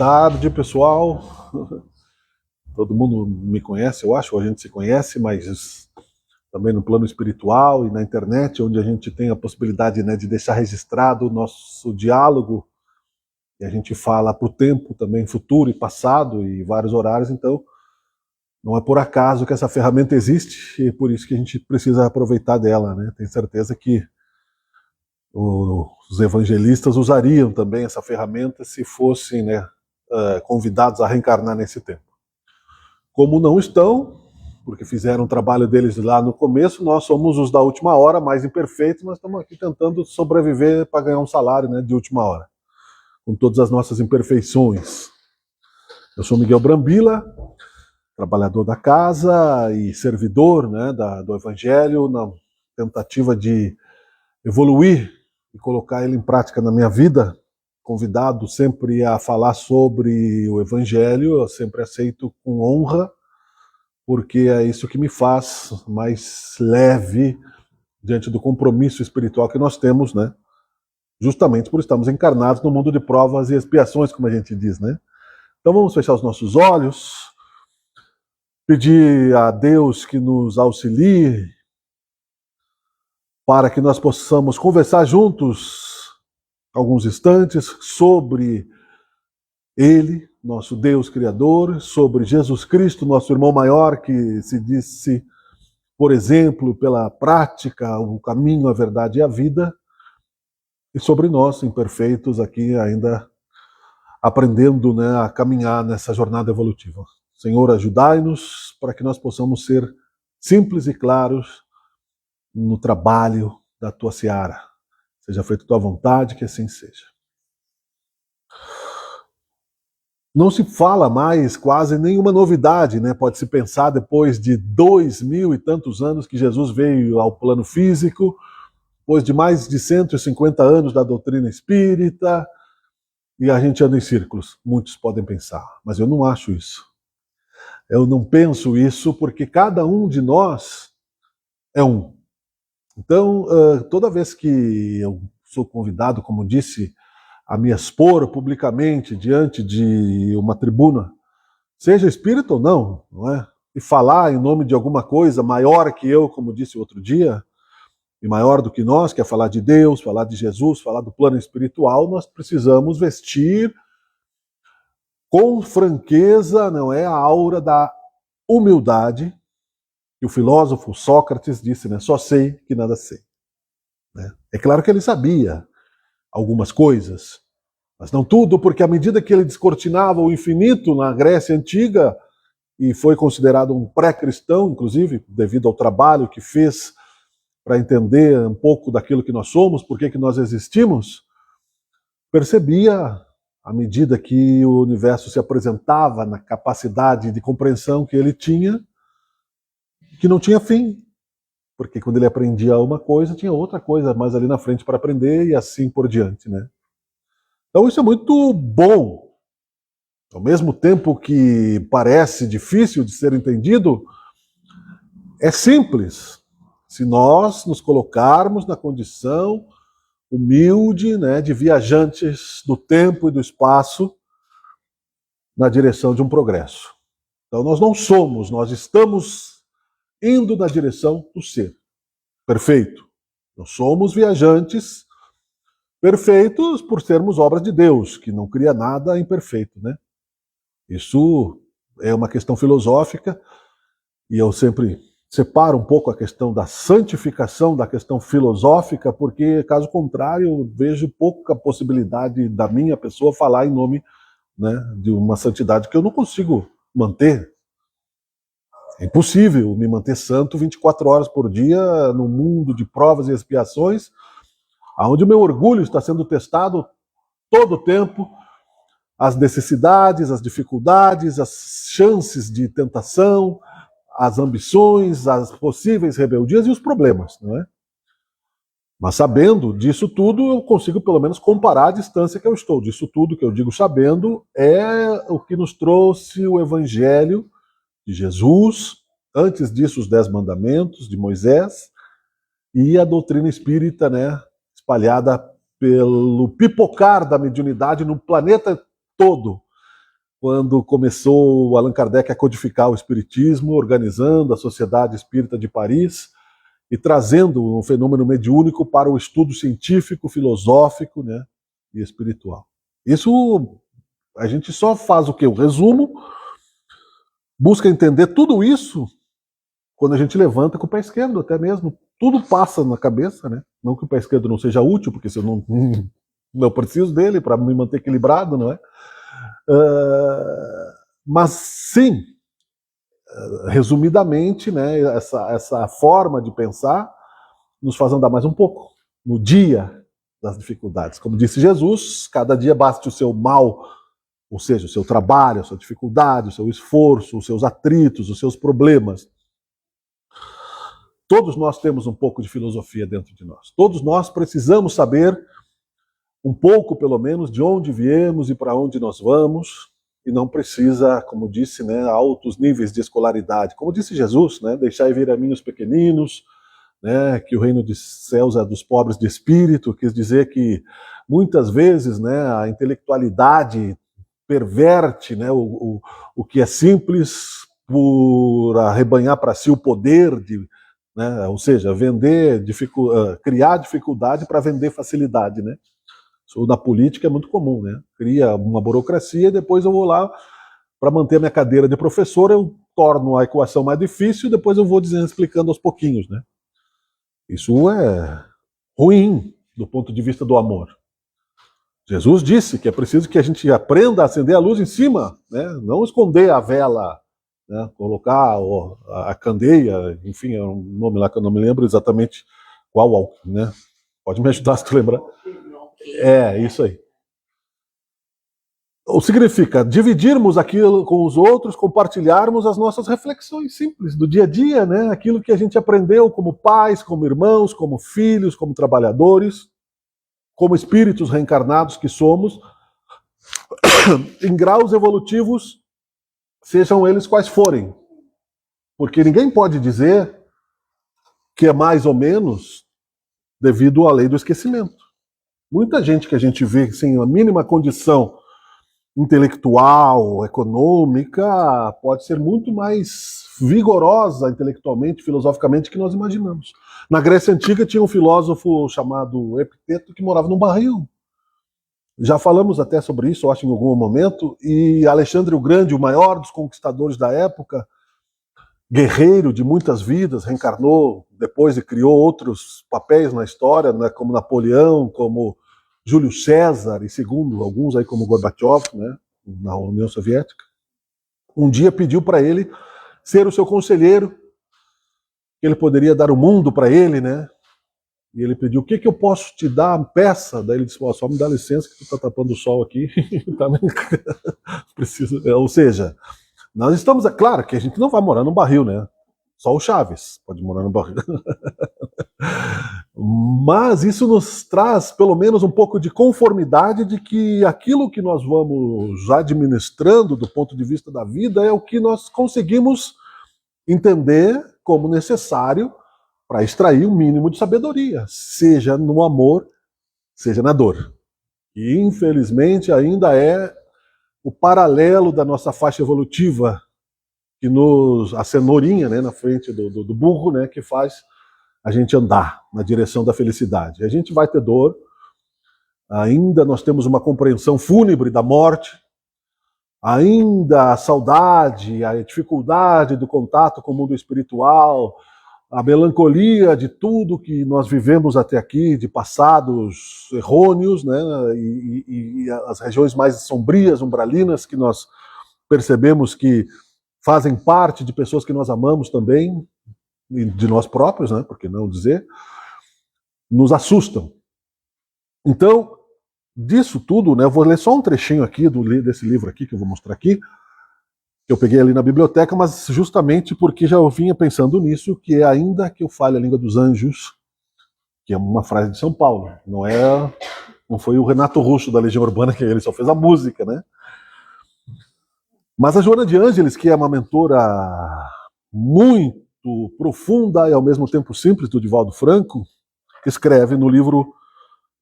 Tarde, pessoal. Todo mundo me conhece, eu acho, ou a gente se conhece, mas também no plano espiritual e na internet, onde a gente tem a possibilidade, né, de deixar registrado o nosso diálogo, e a gente fala para o tempo também, futuro e passado, e vários horários, então não é por acaso que essa ferramenta existe, e é por isso que a gente precisa aproveitar dela, né? Tenho certeza que os evangelistas usariam também essa ferramenta se fossem, né, convidados a reencarnar nesse tempo. Como não estão, porque fizeram o trabalho deles lá no começo, nós somos os da última hora, mais imperfeitos, mas estamos aqui tentando sobreviver para ganhar um salário, né, de última hora, com todas as nossas imperfeições. Eu sou Miguel Brambila, trabalhador da casa e servidor, né, do Evangelho, na tentativa de evoluir e colocar ele em prática na minha vida. Convidado sempre a falar sobre o Evangelho, eu sempre aceito com honra, porque é isso que me faz mais leve diante do compromisso espiritual que nós temos, né? Justamente por estarmos encarnados no mundo de provas e expiações, como a gente diz, né? Então vamos fechar os nossos olhos, pedir a Deus que nos auxilie para que nós possamos conversar juntos alguns instantes sobre Ele, nosso Deus Criador, sobre Jesus Cristo, nosso irmão maior, que se disse, por exemplo, pela prática, o caminho, a verdade e a vida, e sobre nós, imperfeitos, aqui ainda aprendendo, né, a caminhar nessa jornada evolutiva. Senhor, ajudai-nos para que nós possamos ser simples e claros no trabalho da Tua seara. Seja feita a Tua vontade, que assim seja. Não se fala mais quase nenhuma novidade, né? Pode-se pensar depois de 2000 e tantos anos que Jesus veio ao plano físico, depois de mais de 150 anos da doutrina espírita, e a gente anda em círculos. Muitos podem pensar, mas eu não acho isso. Eu não penso isso porque cada um de nós é um. Então, toda vez que eu sou convidado, como disse, a me expor publicamente diante de uma tribuna, seja espírita ou não, não é? E falar em nome de alguma coisa maior que eu, como disse outro dia, e maior do que nós, que é falar de Deus, falar de Jesus, falar do plano espiritual, nós precisamos vestir com franqueza, não é, a aura da humildade, que o filósofo Sócrates disse, né? Só sei que nada sei. Né? É claro que ele sabia algumas coisas, mas não tudo, porque à medida que ele descortinava o infinito na Grécia Antiga, e foi considerado um pré-cristão, inclusive, devido ao trabalho que fez para entender um pouco daquilo que nós somos, por que nós existimos, percebia, à medida que o universo se apresentava na capacidade de compreensão que ele tinha, que não tinha fim. Porque quando ele aprendia uma coisa, tinha outra coisa mais ali na frente para aprender e assim por diante, né? Então isso é muito bom. Ao mesmo tempo que parece difícil de ser entendido, é simples. Se nós nos colocarmos na condição humilde, né, de viajantes do tempo e do espaço na direção de um progresso. Então nós não somos, nós estamos indo na direção do ser perfeito. Nós somos viajantes perfeitos por sermos obras de Deus, que não cria nada imperfeito, né? Isso é uma questão filosófica, e eu sempre separo um pouco a questão da santificação da questão filosófica, porque, caso contrário, eu vejo pouca possibilidade da minha pessoa falar em nome, né, de uma santidade que eu não consigo manter. É impossível me manter santo 24 horas por dia no mundo de provas e expiações, onde o meu orgulho está sendo testado todo o tempo, as necessidades, as dificuldades, as chances de tentação, as ambições, as possíveis rebeldias e os problemas, não é? Mas sabendo disso tudo, eu consigo pelo menos comparar a distância que eu estou. Disso tudo que eu digo sabendo é o que nos trouxe o Evangelho de Jesus, antes disso os 10 mandamentos de Moisés e a doutrina espírita, né, espalhada pelo pipocar da mediunidade no planeta todo, quando começou Allan Kardec a codificar o espiritismo, organizando a Sociedade Espírita de Paris e trazendo um fenômeno mediúnico para o estudo científico, filosófico, né, e espiritual. Isso a gente só faz o quê? O resumo, busca entender tudo isso quando a gente levanta com o pé esquerdo, até mesmo. Tudo passa na cabeça, né? Não que o pé esquerdo não seja útil, porque se eu não preciso dele para me manter equilibrado, não é? Mas sim, resumidamente, né, essa forma de pensar nos faz andar mais um pouco no dia das dificuldades. Como disse Jesus, cada dia baste o seu mal, ou seja, o seu trabalho, a sua dificuldade, o seu esforço, os seus atritos, os seus problemas. Todos nós temos um pouco de filosofia dentro de nós. Todos nós precisamos saber um pouco, pelo menos, de onde viemos e para onde nós vamos, e não precisa, como disse, né, altos níveis de escolaridade. Como disse Jesus, né, deixai vir a mim os pequeninos, né, que o reino dos céus é dos pobres de espírito, quis dizer que muitas vezes, né, a intelectualidade perverte, né, o que é simples por arrebanhar para si o poder de, né, ou seja, criar dificuldade para vender facilidade, né? Isso na política é muito comum, né? Cria uma burocracia e depois eu vou lá para manter a minha cadeira de professor, eu torno a equação mais difícil e depois eu vou explicando aos pouquinhos, né? Isso é ruim do ponto de vista do amor. Jesus disse que é preciso que a gente aprenda a acender a luz em cima, né? Não esconder a vela, né? Colocar a candeia, enfim, é um nome lá que eu não me lembro exatamente qual, né? Pode me ajudar se tu lembrar. É, isso aí. Ou significa dividirmos aquilo com os outros, compartilharmos as nossas reflexões simples do dia a dia, né? Aquilo que a gente aprendeu como pais, como irmãos, como filhos, como trabalhadores, como espíritos reencarnados que somos, em graus evolutivos, sejam eles quais forem. Porque ninguém pode dizer que é mais ou menos devido à lei do esquecimento. Muita gente que a gente vê sem a mínima condição intelectual, econômica, pode ser muito mais vigorosa intelectualmente, filosoficamente, que nós imaginamos. Na Grécia Antiga tinha um filósofo chamado Epiteto que morava num barril. Já falamos até sobre isso, eu acho, em algum momento, e Alexandre o Grande, o maior dos conquistadores da época, guerreiro de muitas vidas, reencarnou depois e criou outros papéis na história, né, como Napoleão, como Júlio César, e segundo alguns aí como Gorbachev, né, na União Soviética. Um dia pediu para ele ser o seu conselheiro, que ele poderia dar o mundo para ele, né? E ele pediu: o que eu posso te dar, peça? Daí ele disse: só me dá licença que tu tá tapando o sol aqui. Precisa. Ou seja, nós estamos, é claro que a gente não vai morar num barril, né? Só o Chaves pode morar num barril. Mas isso nos traz pelo menos um pouco de conformidade de que aquilo que nós vamos administrando do ponto de vista da vida é o que nós conseguimos entender como necessário para extrair o mínimo de sabedoria, seja no amor, seja na dor. E infelizmente ainda é o paralelo da nossa faixa evolutiva, que a cenourinha, né, na frente do burro, né, que faz a gente andar na direção da felicidade. A gente vai ter dor, ainda nós temos uma compreensão fúnebre da morte, ainda a saudade, a dificuldade do contato com o mundo espiritual, a melancolia de tudo que nós vivemos até aqui, de passados errôneos, né, e as regiões mais sombrias, umbralinas, que nós percebemos que fazem parte de pessoas que nós amamos também, e de nós próprios, né, por que não dizer, nos assustam. Então, disso tudo, né, eu vou ler só um trechinho aqui desse livro aqui, que eu vou mostrar aqui, que eu peguei ali na biblioteca, mas justamente porque já eu vinha pensando nisso, que é ainda que eu fale a língua dos anjos, que é uma frase de São Paulo, não foi o Renato Russo da Legião Urbana, que ele só fez a música, né? Mas a Joana de Ângeles, que é uma mentora muito profunda e ao mesmo tempo simples do Divaldo Franco, escreve no livro,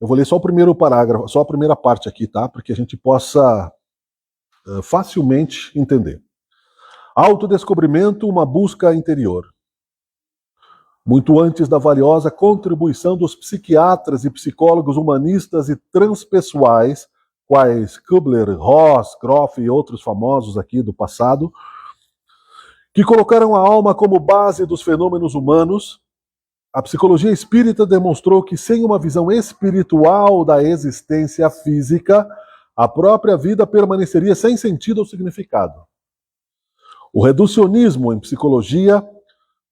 eu vou ler só o primeiro parágrafo, só a primeira parte aqui, tá? Porque a gente possa facilmente entender. Autodescobrimento, uma busca interior. Muito antes da valiosa contribuição dos psiquiatras e psicólogos humanistas e transpessoais, quais Kubler-Ross, Groff e outros famosos aqui do passado, que colocaram a alma como base dos fenômenos humanos, a psicologia espírita demonstrou que sem uma visão espiritual da existência física, a própria vida permaneceria sem sentido ou significado. O reducionismo em psicologia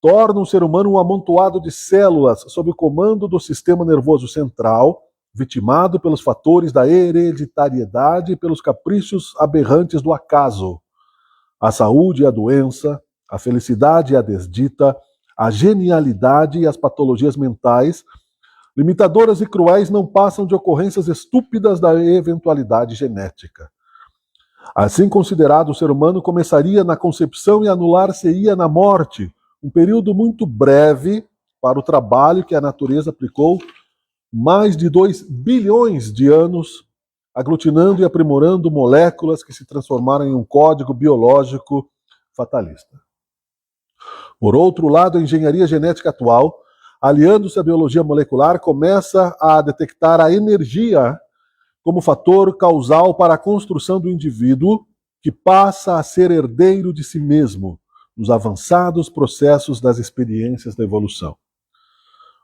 torna o ser humano um amontoado de células sob o comando do sistema nervoso central, vitimado pelos fatores da hereditariedade e pelos caprichos aberrantes do acaso. A saúde e a doença, a felicidade e a desdita, a genialidade e as patologias mentais, limitadoras e cruéis, não passam de ocorrências estúpidas da eventualidade genética. Assim considerado, o ser humano começaria na concepção e anular-se-ia na morte, um período muito breve para o trabalho que a natureza aplicou mais de 2 bilhões de anos, aglutinando e aprimorando moléculas que se transformaram em um código biológico fatalista. Por outro lado, a engenharia genética atual, aliando-se à biologia molecular, começa a detectar a energia como fator causal para a construção do indivíduo, que passa a ser herdeiro de si mesmo nos avançados processos das experiências da evolução.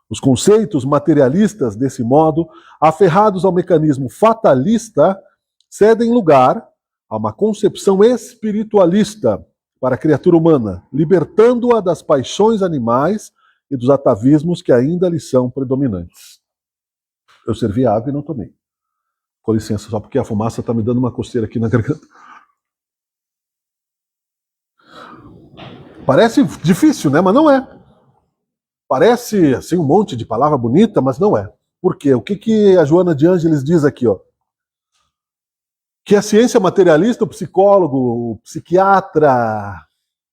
Os conceitos materialistas, desse modo, aferrados ao mecanismo fatalista, cedem lugar a uma concepção espiritualista para a criatura humana, libertando-a das paixões animais e dos atavismos que ainda lhe são predominantes. Eu servi água e não tomei. Com licença, só porque a fumaça está me dando uma coceira aqui na garganta. Parece difícil, né? Mas não é. Parece assim um monte de palavra bonita, mas não é. Por quê? O que a Joana de Ângeles diz aqui, ó? Que a ciência materialista, o psicólogo, o psiquiatra,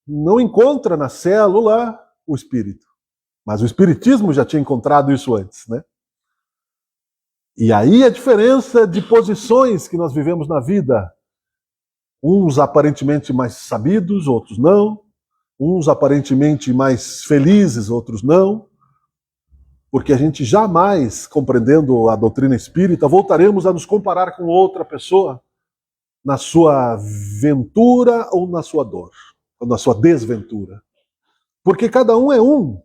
não encontra na célula o espírito. Mas o espiritismo já tinha encontrado isso antes, né? E aí a diferença de posições que nós vivemos na vida. Uns aparentemente mais sabidos, outros não. Uns aparentemente mais felizes, outros não. Porque a gente jamais, compreendendo a doutrina espírita, voltaremos a nos comparar com outra pessoa na sua ventura ou na sua dor, ou na sua desventura. Porque cada um é um.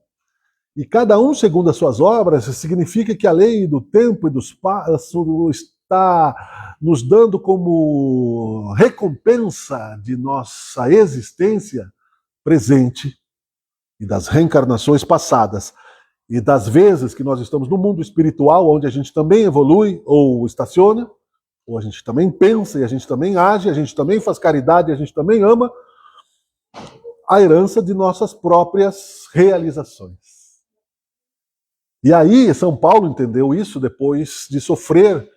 E cada um, segundo as suas obras, significa que a lei do tempo e do espaço está nos dando como recompensa de nossa existência presente e das reencarnações passadas e das vezes que nós estamos no mundo espiritual, onde a gente também evolui ou estaciona, ou a gente também pensa e a gente também age, a gente também faz caridade e a gente também ama, a herança de nossas próprias realizações. E aí, São Paulo entendeu isso depois de sofrer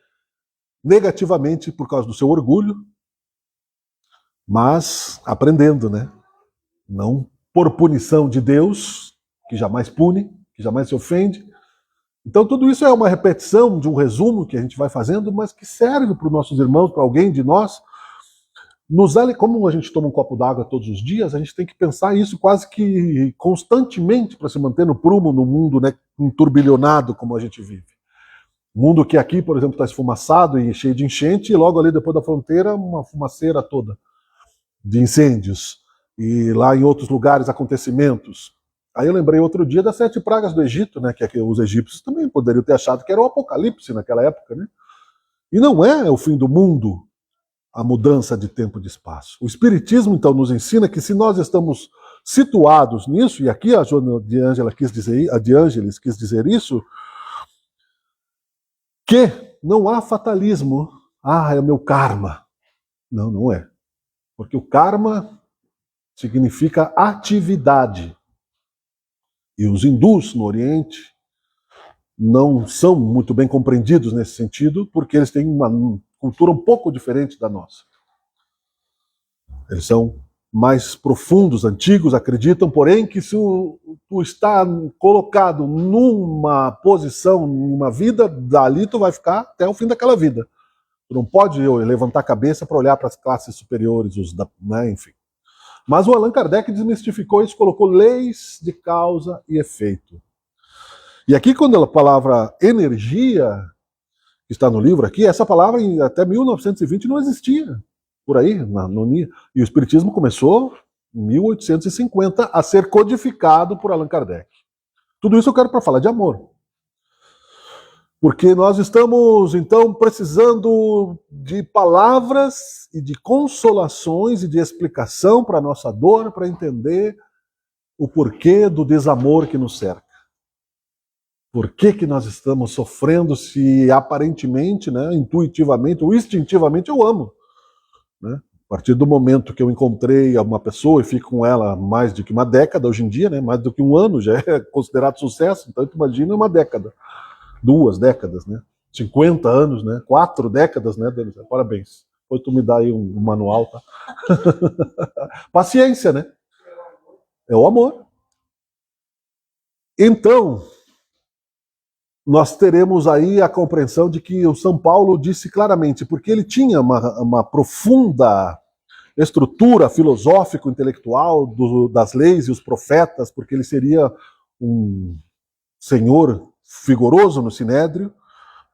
negativamente por causa do seu orgulho, mas aprendendo, né? Não por punição de Deus, que jamais pune, que jamais se ofende. Então tudo isso é uma repetição de um resumo que a gente vai fazendo, mas que serve para os nossos irmãos, para alguém de nós. Como a gente toma um copo d'água todos os dias, a gente tem que pensar isso quase que constantemente para se manter no prumo no mundo, né, turbilhonado como a gente vive. Mundo que aqui, por exemplo, está esfumaçado e cheio de enchente, e logo ali depois da fronteira, uma fumaceira toda de incêndios. E lá em outros lugares, acontecimentos. Aí eu lembrei outro dia das 7 pragas do Egito, né, que os egípcios também poderiam ter achado que era o apocalipse naquela época, né? E não é o fim do mundo a mudança de tempo e de espaço. O Espiritismo, então, nos ensina que se nós estamos situados nisso, e aqui a Joana de Ângeles quis dizer isso, que não há fatalismo. Ah, é o meu karma. Não, não é. Porque o karma significa atividade. E os hindus no Oriente não são muito bem compreendidos nesse sentido, porque eles têm uma cultura um pouco diferente da nossa. Eles são mais profundos, antigos, acreditam, porém, que se tu está colocado numa posição, numa vida, dali tu vai ficar até o fim daquela vida. Tu não pode levantar a cabeça para olhar para as classes superiores, né, enfim. Mas o Allan Kardec desmistificou isso, colocou leis de causa e efeito. E aqui, quando a palavra energia, que está no livro aqui, essa palavra até 1920 não existia por aí. E o Espiritismo começou em 1850 a ser codificado por Allan Kardec. Tudo isso eu quero para falar de amor. Porque nós estamos, então, precisando de palavras e de consolações e de explicação para a nossa dor, para entender o porquê do desamor que nos cerca. Por que nós estamos sofrendo se aparentemente, né, intuitivamente ou instintivamente eu amo? Né? A partir do momento que eu encontrei uma pessoa e fico com ela mais do que uma década, hoje em dia, né, mais do que um ano já é considerado sucesso, então tu imagina uma década. 2 décadas, né? 50 anos, né? 4 décadas, né, Denise? Parabéns. Depois tu me dá aí um manual, tá? Paciência, né? É o amor. Então, nós teremos aí a compreensão de que o São Paulo disse claramente, porque ele tinha uma profunda estrutura filosófico-intelectual das leis e os profetas, porque ele seria um senhor vigoroso no Sinédrio,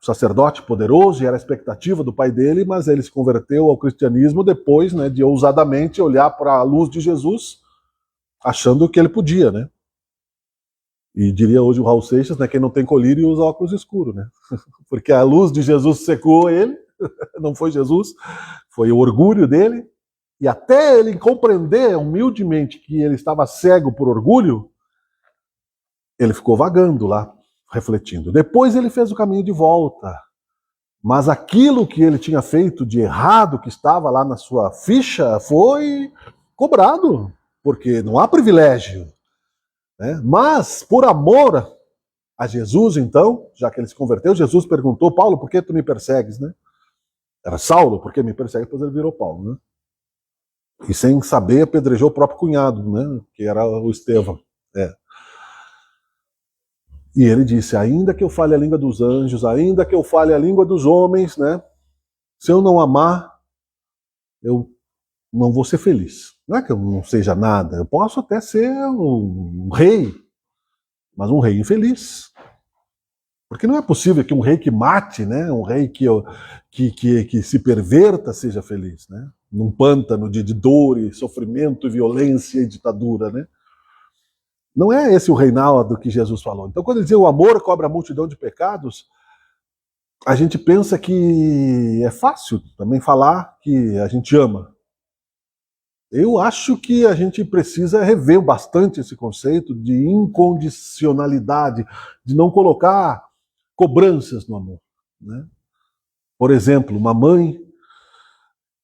sacerdote poderoso, e era a expectativa do pai dele, mas ele se converteu ao cristianismo depois, né, de ousadamente olhar para a luz de Jesus, achando que ele podia, né? E diria hoje o Raul Seixas, né, quem não tem colírio usa óculos escuros, né? Porque a luz de Jesus secou ele, não foi Jesus, foi o orgulho dele, e até ele compreender humildemente que ele estava cego por orgulho, ele ficou vagando lá, refletindo. Depois ele fez o caminho de volta. Mas aquilo que ele tinha feito de errado, que estava lá na sua ficha, foi cobrado, porque não há privilégio. Né? Mas, por amor a Jesus, então, já que ele se converteu, Jesus perguntou, Paulo, por que tu me persegues? Né? Era Saulo, por que me persegue? Depois ele virou Paulo. Né? E sem saber, apedrejou o próprio cunhado, né? Que era o Estevão. E ele disse, ainda que eu fale a língua dos anjos, ainda que eu fale a língua dos homens, né? Se eu não amar, eu não vou ser feliz. Não é que eu não seja nada, eu posso até ser um rei, mas um rei infeliz. Porque não é possível que um rei que mate, né? Um rei que se perverta seja feliz, né? Num pântano de dor e sofrimento, violência e ditadura, né? Não é esse o reinado que Jesus falou. Então, quando ele dizia o amor cobre a multidão de pecados, a gente pensa que é fácil também falar que a gente ama. Eu acho que a gente precisa rever bastante esse conceito de incondicionalidade, de não colocar cobranças no amor. Né? Por exemplo, uma mãe,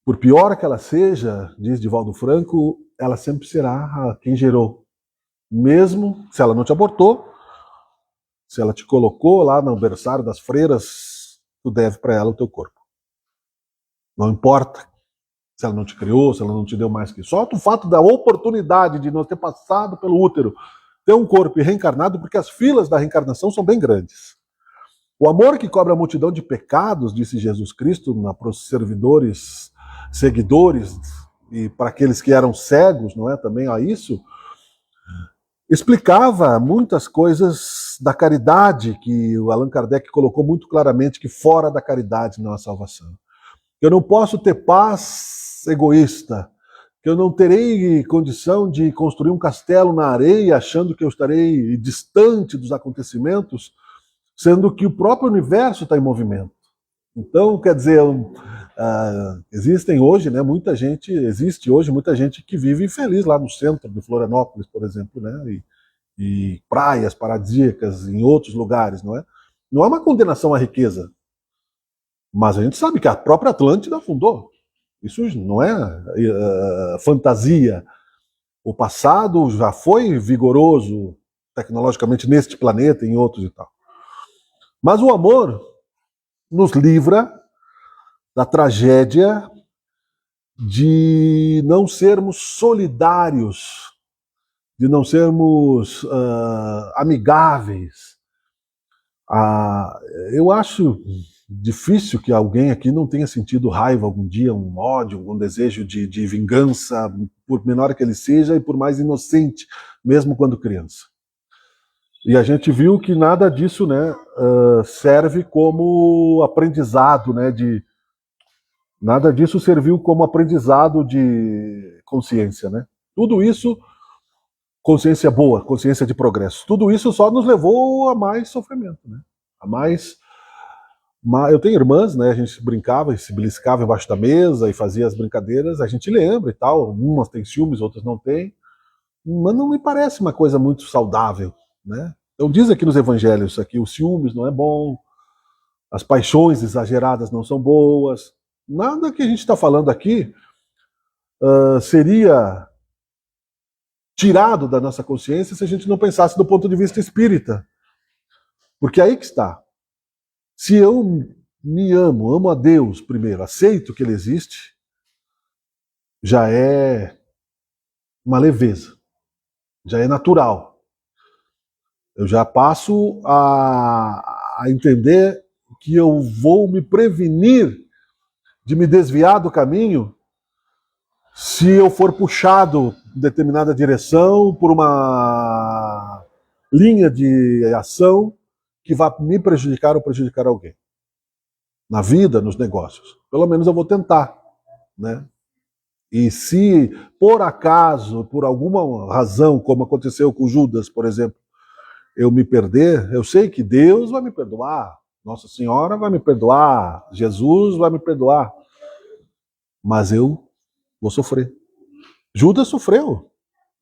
por pior que ela seja, diz Divaldo Franco, ela sempre será quem gerou. Mesmo se ela não te abortou, se ela te colocou lá no berçário das freiras, tu deve para ela o teu corpo. Não importa se ela não te criou, se ela não te deu mais que só o fato da oportunidade de não ter passado pelo útero, ter um corpo e reencarnado, porque as filas da reencarnação são bem grandes. O amor que cobre a multidão de pecados, disse Jesus Cristo, para os servidores, seguidores, e para aqueles que eram cegos, não é? Também a isso, explicava muitas coisas da caridade, que o Allan Kardec colocou muito claramente que fora da caridade não há salvação. Eu não posso ter paz egoísta, que eu não terei condição de construir um castelo na areia achando que eu estarei distante dos acontecimentos, sendo que o próprio universo está em movimento. Então, quer dizer, existe hoje muita gente que vive infeliz lá no centro de Florianópolis, por exemplo, né? E praias paradisíacas em outros lugares, não é? Não é uma condenação à riqueza, mas a gente sabe que a própria Atlântida afundou. Isso não é fantasia. O passado já foi vigoroso tecnologicamente neste planeta e em outros e tal. Mas o amor nos livra da tragédia de não sermos solidários, de não sermos amigáveis. Eu acho Difícil que alguém aqui não tenha sentido raiva algum dia, um ódio, um desejo de vingança, por menor que ele seja e por mais inocente, mesmo quando criança. E a gente viu que nada disso, né, serve como aprendizado, né, nada disso serviu como aprendizado de consciência, né? Tudo isso, consciência boa, consciência de progresso, tudo isso só nos levou a mais sofrimento, né? A mais. Eu tenho irmãs, né? A gente brincava e se beliscava embaixo da mesa e fazia as brincadeiras, a gente lembra e tal. Umas têm ciúmes, outras não têm. Mas não me parece uma coisa muito saudável, né? Então diz aqui nos evangelhos aqui, o ciúmes não é bom, as paixões exageradas não são boas. Nada que a gente está falando aqui seria tirado da nossa consciência se a gente não pensasse do ponto de vista espírita. Porque aí que está. Se eu me amo a Deus primeiro, aceito que Ele existe, já é uma leveza, já é natural. Eu já passo a entender que eu vou me prevenir de me desviar do caminho se eu for puxado em determinada direção por uma linha de ação que vai me prejudicar ou prejudicar alguém. Na vida, nos negócios. Pelo menos eu vou tentar, né? E se, por acaso, por alguma razão, como aconteceu com Judas, por exemplo, eu me perder, eu sei que Deus vai me perdoar, Nossa Senhora vai me perdoar, Jesus vai me perdoar, mas eu vou sofrer. Judas sofreu.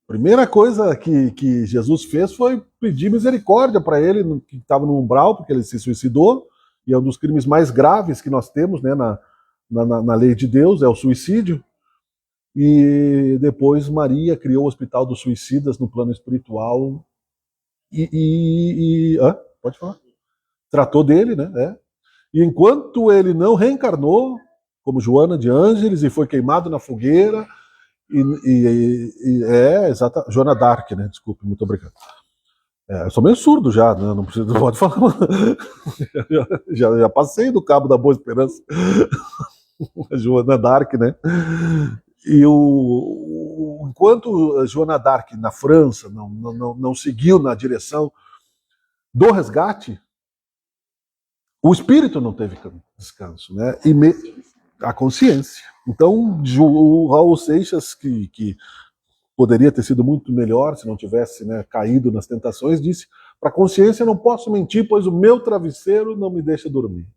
A primeira coisa que Jesus fez foi pedir misericórdia para ele, que estava no umbral, porque ele se suicidou, e é um dos crimes mais graves que nós temos, né, na lei de Deus, é o suicídio. E depois Maria criou o Hospital dos Suicidas no plano espiritual pode falar. Tratou dele, né? E enquanto ele não reencarnou, como Joana de Ângeles, e foi queimado na fogueira, exata, Joana d'Arc, né? Desculpe, muito obrigado. Eu sou meio surdo já, né? Não preciso, não pode falar. já passei do Cabo da Boa Esperança. A Joana d'Arc, né? E enquanto Joana d'Arc na França não seguiu na direção do resgate, o espírito não teve descanso, né? A consciência. Então, o Raul Seixas, que poderia ter sido muito melhor se não tivesse, né, caído nas tentações, disse: para a consciência não posso mentir, pois o meu travesseiro não me deixa dormir.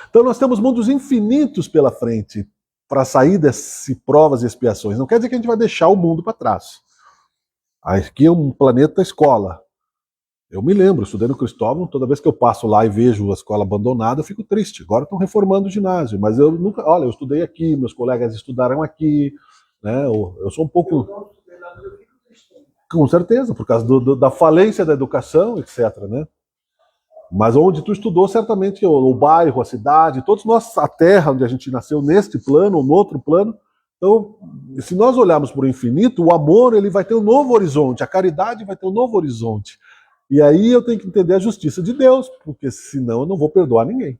Então nós temos mundos infinitos pela frente para sair dessas provas e expiações. Não quer dizer que a gente vai deixar o mundo para trás. Aqui é um planeta escola. Eu me lembro, estudei no Cristóvão, toda vez que eu passo lá e vejo a escola abandonada, eu fico triste. Agora estão reformando o ginásio, mas eu nunca... Olha, eu estudei aqui, meus colegas estudaram aqui, né? Eu sou um pouco... Com certeza, por causa da falência da educação, etc, né? Mas onde tu estudou, certamente, o bairro, a cidade, todos nós, a terra onde a gente nasceu, neste plano ou no outro plano. Então, se nós olharmos para o infinito, o amor ele vai ter um novo horizonte, a caridade vai ter um novo horizonte. E aí eu tenho que entender a justiça de Deus, porque senão eu não vou perdoar ninguém.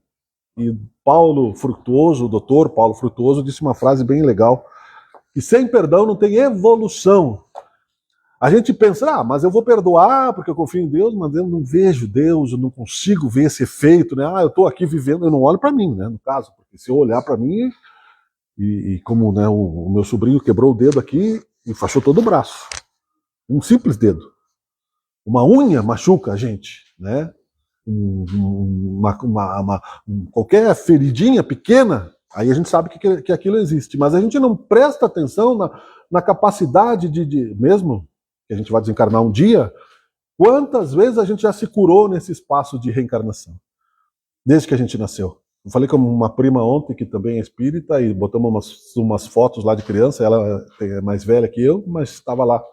E Paulo Frutuoso, o doutor Paulo Frutuoso, disse uma frase bem legal, que sem perdão não tem evolução. A gente pensa, mas eu vou perdoar porque eu confio em Deus, mas eu não vejo Deus, eu não consigo ver esse efeito, né? Eu estou aqui vivendo, eu não olho para mim, né? No caso, porque se eu olhar para mim, e como, né, o meu sobrinho quebrou o dedo aqui e enfaixou todo o braço. Um simples dedo. Uma unha machuca a gente, né? Qualquer feridinha pequena, aí a gente sabe que aquilo existe. Mas a gente não presta atenção na capacidade mesmo que a gente vai desencarnar um dia, quantas vezes a gente já se curou nesse espaço de reencarnação, desde que a gente nasceu. Eu falei com uma prima ontem, que também é espírita, e botamos umas fotos lá de criança, ela é mais velha que eu, mas estava lá.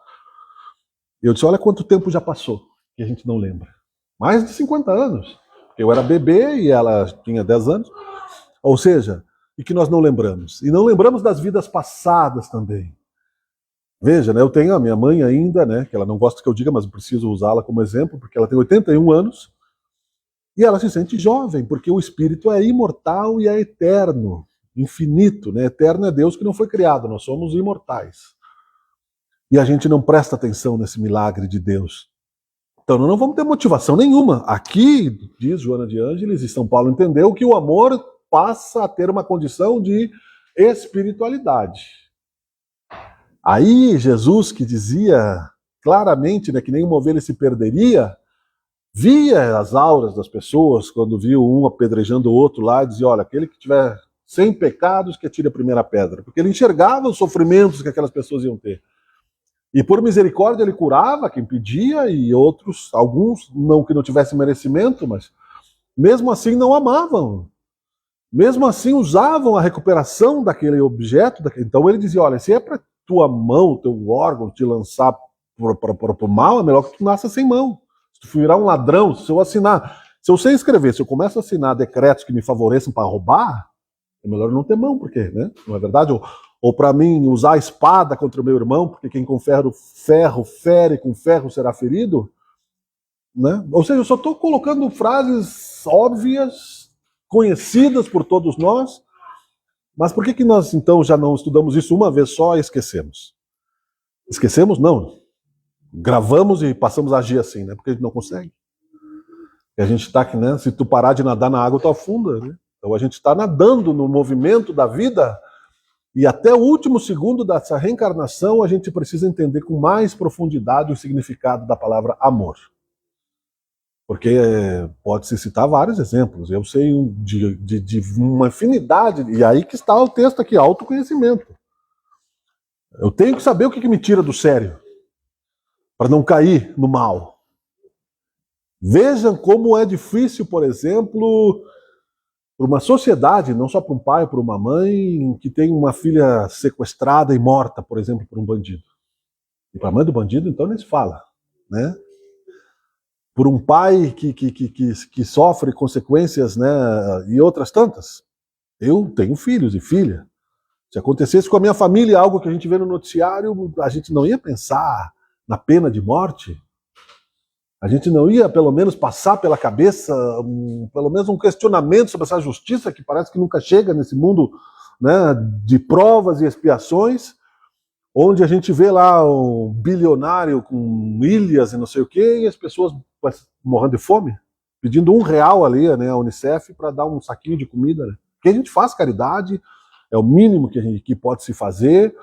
Eu disse, olha quanto tempo já passou, que a gente não lembra. Mais de 50 anos. Eu era bebê e ela tinha 10 anos. Ou seja, e que nós não lembramos. E não lembramos das vidas passadas também. Veja, né, eu tenho a minha mãe ainda, né, que ela não gosta que eu diga, mas eu preciso usá-la como exemplo, porque ela tem 81 anos, E ela se sente jovem, porque o espírito é imortal e é eterno, infinito, né? Eterno é Deus que não foi criado, nós somos imortais. E a gente não presta atenção nesse milagre de Deus. Então não vamos ter motivação nenhuma. Aqui, diz Joana de Ângeles, e São Paulo entendeu que o amor passa a ter uma condição de espiritualidade. Aí Jesus, que dizia claramente, né, que nenhuma ovelha se perderia, via as auras das pessoas, quando viu um apedrejando o outro lá, dizia, olha, aquele que tiver sem pecados que atire a primeira pedra, porque ele enxergava os sofrimentos que aquelas pessoas iam ter. E por misericórdia ele curava quem pedia, e outros, alguns, não que não tivessem merecimento, mas mesmo assim não amavam. Mesmo assim usavam a recuperação daquele objeto. Então ele dizia, olha, se é para tua mão, teu órgão, te lançar para o mal, é melhor que tu nasça sem mão. Se tu virar um ladrão, se eu sei escrever, se eu começo a assinar decretos que me favoreçam para roubar, é melhor não ter mão, porque, né? Não é verdade? Ou para mim, usar a espada contra o meu irmão, porque quem com ferro fere, com ferro será ferido. Né? Ou seja, eu só estou colocando frases óbvias, conhecidas por todos nós, mas por que nós então já não estudamos isso uma vez só e esquecemos? Esquecemos? Não. Gravamos e passamos a agir assim, né? Porque a gente não consegue. E a gente está aqui, né? Se tu parar de nadar na água, tu afunda, né? Então a gente está nadando no movimento da vida. E até o último segundo dessa reencarnação, a gente precisa entender com mais profundidade o significado da palavra amor. Porque pode-se citar vários exemplos. Eu sei de uma infinidade, e aí que está o texto aqui, autoconhecimento. Eu tenho que saber o que me tira do sério, para não cair no mal. Vejam como é difícil, por exemplo, para uma sociedade, não só para um pai, para uma mãe, que tem uma filha sequestrada e morta, por exemplo, por um bandido. E para a mãe do bandido, então, nem se fala, né? Por um pai que sofre consequências, né, e outras tantas. Eu tenho filhos e filha. Se acontecesse com a minha família algo que a gente vê no noticiário, a gente não ia pensar na pena de morte? A gente não ia, pelo menos, passar pela cabeça, pelo menos um questionamento sobre essa justiça que parece que nunca chega nesse mundo, né, de provas e expiações, onde a gente vê lá um bilionário com ilhas e não sei o quê, e as pessoas morrendo de fome, pedindo R$1 ali, né, a Unicef, para dar um saquinho de comida. Né? Porque a gente faz caridade, é o mínimo que pode se fazer,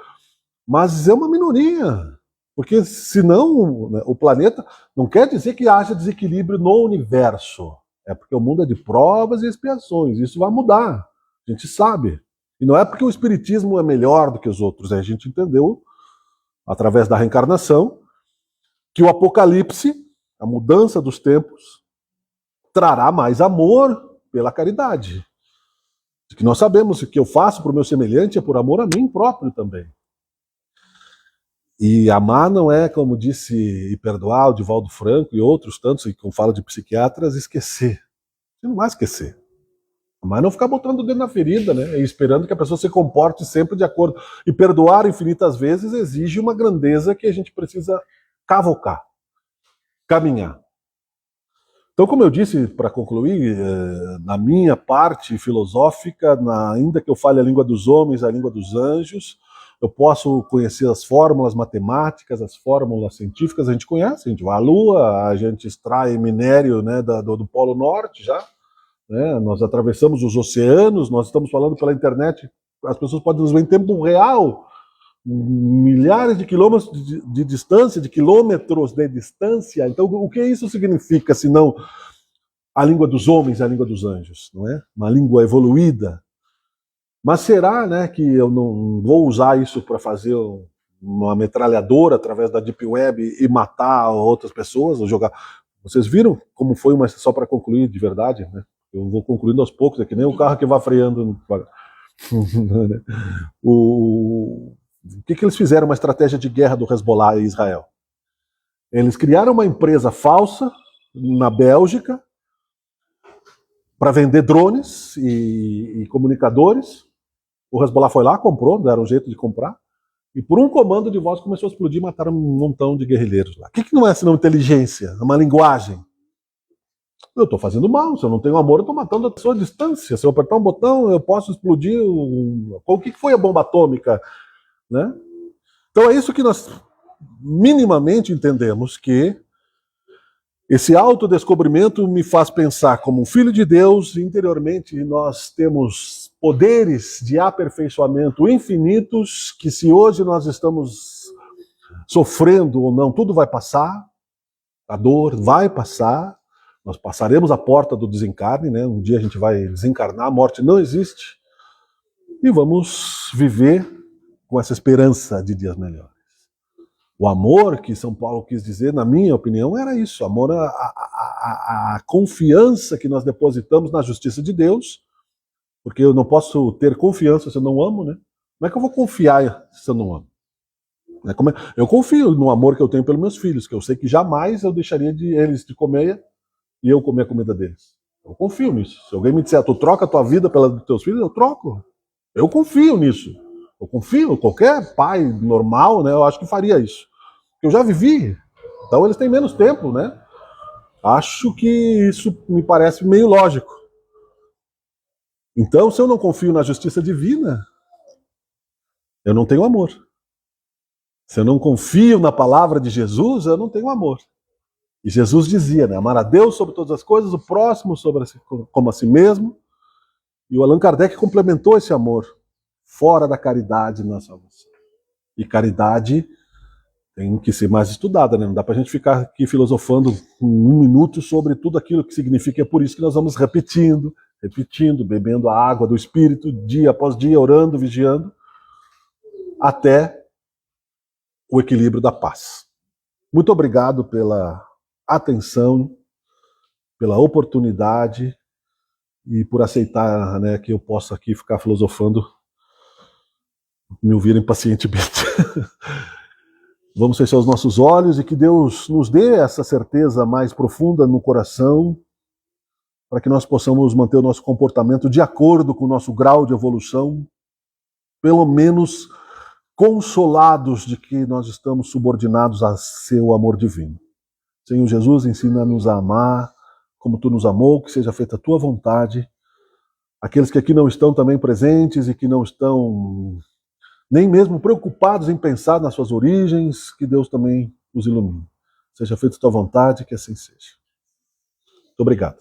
mas é uma minoria. Porque senão, né, o planeta não quer dizer que haja desequilíbrio no universo. É porque o mundo é de provas e expiações. Isso vai mudar. A gente sabe. E não é porque o espiritismo é melhor do que os outros. A gente entendeu, através da reencarnação, que o apocalipse, a mudança dos tempos, trará mais amor pela caridade. Que nós sabemos que o que eu faço para o meu semelhante é por amor a mim próprio também. E amar não é, como disse e perdoar o Divaldo Franco e outros tantos, que fala de psiquiatras, esquecer. Você não vai esquecer. Amar é não ficar botando o dedo na ferida, né? E esperando que a pessoa se comporte sempre de acordo. E perdoar infinitas vezes exige uma grandeza que a gente precisa cavocar, caminhar. Então, como eu disse, para concluir, na minha parte filosófica, ainda que eu fale a língua dos homens, a língua dos anjos, eu posso conhecer as fórmulas matemáticas, as fórmulas científicas, a gente conhece, a gente vai à Lua, a gente extrai minério, né, do Polo Norte já, né, nós atravessamos os oceanos, nós estamos falando pela internet, as pessoas podem nos ver em tempo real, milhares de quilômetros de distância, de quilômetros de distância. Então, o que isso significa, se não a língua dos homens, a língua dos anjos, não é? Uma língua evoluída. Mas será, né, que eu não vou usar isso para fazer uma metralhadora através da Deep Web e matar outras pessoas, ou jogar? Vocês viram como foi uma, só para concluir de verdade, né? Eu vou concluindo aos poucos, é que nem o carro que vai freando. O que eles fizeram? Uma estratégia de guerra do Hezbollah e Israel. Eles criaram uma empresa falsa na Bélgica para vender drones e comunicadores. O Hezbollah foi lá, comprou, deram um jeito de comprar, e por um comando de voz começou a explodir e mataram um montão de guerrilheiros lá. O que não é senão inteligência? É uma linguagem. eu estou fazendo mal. Se eu não tenho amor, eu estou matando a pessoa à distância. Se eu apertar um botão, eu posso explodir. O que foi a bomba atômica? Né? Então é isso que nós minimamente entendemos, que esse autodescobrimento me faz pensar como um filho de Deus. Interiormente nós temos poderes de aperfeiçoamento infinitos, que se hoje nós estamos sofrendo ou não, tudo vai passar, a dor vai passar, nós passaremos a porta do desencarne, né? Um dia a gente vai desencarnar, a morte não existe, e vamos viver com essa esperança de dias melhores. O amor que São Paulo quis dizer, na minha opinião, era isso: amor a confiança que nós depositamos na justiça de Deus, porque eu não posso ter confiança se eu não amo, né? Como é que eu vou confiar se eu não amo? Eu confio no amor que eu tenho pelos meus filhos, que eu sei que jamais eu deixaria eles de comer e eu comer a comida deles. Eu confio nisso. Se alguém me disser, tu troca a tua vida pela dos teus filhos, eu troco. Eu confio nisso. Eu confio, qualquer pai normal, né, eu acho que faria isso. Eu já vivi, então eles têm menos tempo, né? Acho que isso me parece meio lógico. Então, se eu não confio na justiça divina, eu não tenho amor. Se eu não confio na palavra de Jesus, eu não tenho amor. E Jesus dizia, né, amar a Deus sobre todas as coisas, o próximo como a si mesmo. E o Allan Kardec complementou esse amor fora da caridade na salvação. E caridade tem que ser mais estudada, né? Não dá pra gente ficar aqui filosofando um minuto sobre tudo aquilo que significa. É por isso que nós vamos repetindo, bebendo a água do Espírito, dia após dia, orando, vigiando, até o equilíbrio da paz. Muito obrigado pela atenção, pela oportunidade e por aceitar, né, que eu possa aqui ficar filosofando, me ouvirem pacientemente. Vamos fechar os nossos olhos e que Deus nos dê essa certeza mais profunda no coração, para que nós possamos manter o nosso comportamento de acordo com o nosso grau de evolução, pelo menos consolados de que nós estamos subordinados a seu amor divino. Senhor Jesus, ensina-nos a amar como tu nos amou, que seja feita a tua vontade. Aqueles que aqui não estão também presentes e que não estão nem mesmo preocupados em pensar nas suas origens, que Deus também os ilumine. Seja feita a tua vontade, que assim seja. Muito obrigado.